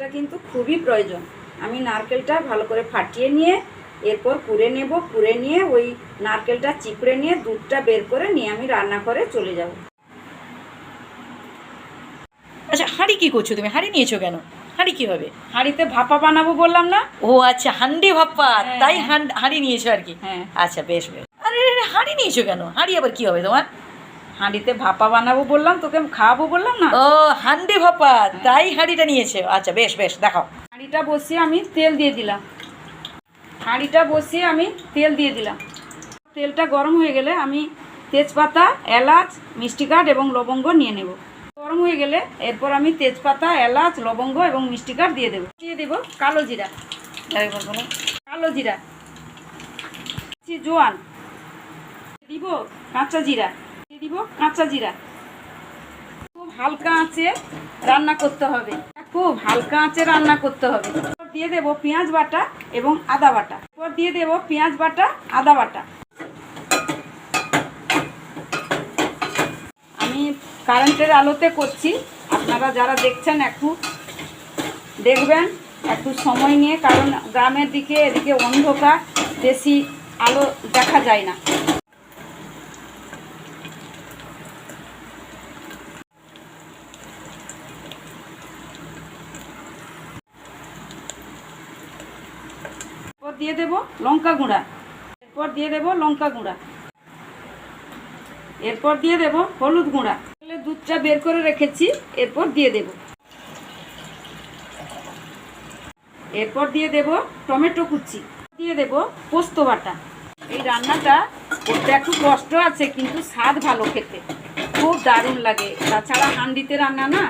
এটা কিন্তু খুবই প্রয়োজন। আমি নারকেলটা ভালো করে ফাটিয়ে নিয়ে এরপর কুড়ে নেব, কুড়ে নিয়ে ওই নারকেলটা চিপড়ে নিয়ে দুধটা বের করে নিয়ে আমি রান্নাঘরে চলে যাব। আচ্ছা, হাঁড়ি কী করছো তুমি? হাঁড়ি নিয়েছো কেন? হাঁড়ি কী হবে? হাঁড়িতে ভাপা বানাবো বললাম না। ও আচ্ছা, হান্ডি ভাপ্পা, হ্যাঁ, তাই হ্যাঁ। হাঁড়ি নিয়েছো আর কি। হ্যাঁ। আচ্ছা, বেশ বেশ। আরে হাঁড়ি নিয়েছো কেন? হাঁড়ি আবার কী হবে তোমার? হাঁড়িতে ভাপা বানাবো বললাম, তোকে খাওয়াবো বললাম না। ও, হান্ডি ভাপ্পা, তাই হাঁড়িটা নিয়েছো। আচ্ছা, বেশ বেশ, দেখাও। হাঁড়িটা বসিয়ে আমি তেল দিয়ে দিলাম। হাঁড়িটা বসিয়ে আমি তেল দিয়ে দিলাম। তেলটা গরম হয়ে গেলে আমি তেজপাতা, এলাচ, মিষ্টি কাঠ এবং লবঙ্গ নিয়ে নেব। গরম হয়ে গেলে এরপর আমি তেজপাতা, এলাচ, লবঙ্গ এবং মিষ্টি কাঠ দিয়ে দেবো। দিয়ে দেবো কালো জিরা, একবার বলো। কালো জিরা, জোয়ান দিব, কাঁচা জিরা দিয়ে দিব, কাঁচা জিরা। খুব হালকা আঁচে রান্না করতে হবে, খুব হালকা আঁচে রান্না করতে হবে। এরপর দিয়ে দেবো পেঁয়াজ বাটা এবং আদা বাটা। এরপর দিয়ে দেবো পেঁয়াজ বাটা, আদা বাটা। আমি কারেন্টের আলোতে করছি, আপনারা যারা দেখছেন একটু দেখবেন, একটু সময় নিয়ে, কারণ গ্রামের দিকে এদিকে অন্ধকার, বেশি আলো দেখা যায় না। এরপর দিয়ে দেবো লঙ্কা গুঁড়া, এরপর দিয়ে দেবো লঙ্কা গুঁড়া, এরপর দিয়ে দেবো হলুদ গুঁড়া। দুধটা বের করে রেখেছি, এরপর দিয়ে দেব। এরপর দিয়ে দেব টমেটো কুচি, দিয়ে দেব পোস্ত বাটা। এই রান্নাটা করতে একটু কষ্ট আছে, কিন্তু স্বাদ ভালো, খেতে খুব দারুণ লাগে। তাছাড়া হাঁড়িতে রান্না না,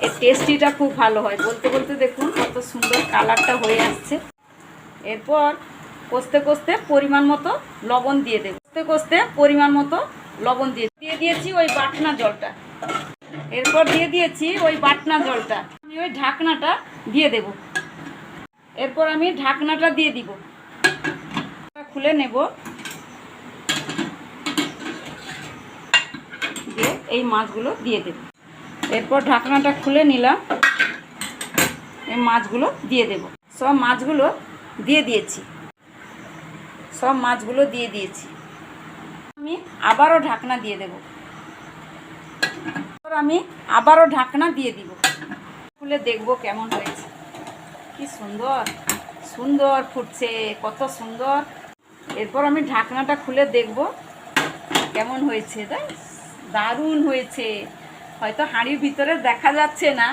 এর টেস্টিটা খুব ভালো হয়। বলতে বলতে দেখুন কত সুন্দর কালারটা হয়ে আসছে। এরপর কষতে কষতে পরিমাণ মতো লবণ দিয়ে দেব, কষতে কষতে পরিমাণ মতো লবণ দিয়ে দিয়েছি ওই বাটনা জলটা। এরপর দিয়ে দিয়েছি ওই বাটনা জলটা, আমি ওই ঢাকনাটা দিয়ে দেব। এরপর আমি ঢাকনাটা দিয়ে দিব, খুলে নেব, দিয়ে এই মাছগুলো দিয়ে দেব। এরপর ঢাকনাটা খুলে নিলাম, এই মাছগুলো দিয়ে দেব। সব মাছগুলো দিয়ে দিয়েছি, সব মাছগুলো দিয়ে দিয়েছি। আমি আবারও ঢাকনা দিয়ে দেব, আমি আবারও ঢাকনা দিয়ে দিব। খুলে দেখবো কেমন হয়েছে। কি সুন্দর সুন্দর ফুটছে, কত সুন্দর। এরপর আমি ঢাকনাটা খুলে দেখব কেমন হয়েছে। তাই দারুণ হয়েছে। হয়তো হাঁড়ির ভিতরে দেখা যাচ্ছে না,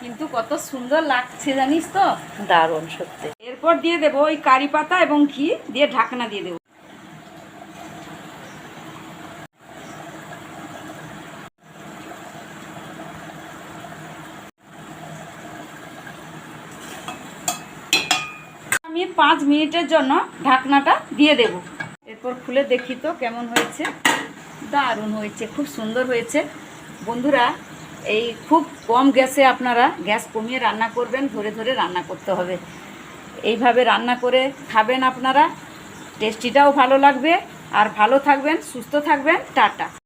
কিন্তু কত সুন্দর লাগছে জানিস তো, দারুণ সত্যি। এরপর দিয়ে দেবো ওই কারি পাতা এবং ঘি দিয়ে ঢাকনা দিয়ে দেবো। আমি 5 মিনিটের জন্য ঢাকনাটা দিয়ে দেব। এরপর খুলে দেখি তো কেমন হয়েছে। দারুণ হয়েছে, খুব সুন্দর হয়েছে। বন্ধুরা, এই খুব কম গ্যাসে আপনারা গ্যাস কমিয়ে রান্না করবেন, ধরে ধরে রান্না করতে হবে। এইভাবে রান্না করে খাবেন আপনারা, টেস্টিটাও ভালো লাগবে। আর ভালো থাকবেন, সুস্থ থাকবেন। টাটা।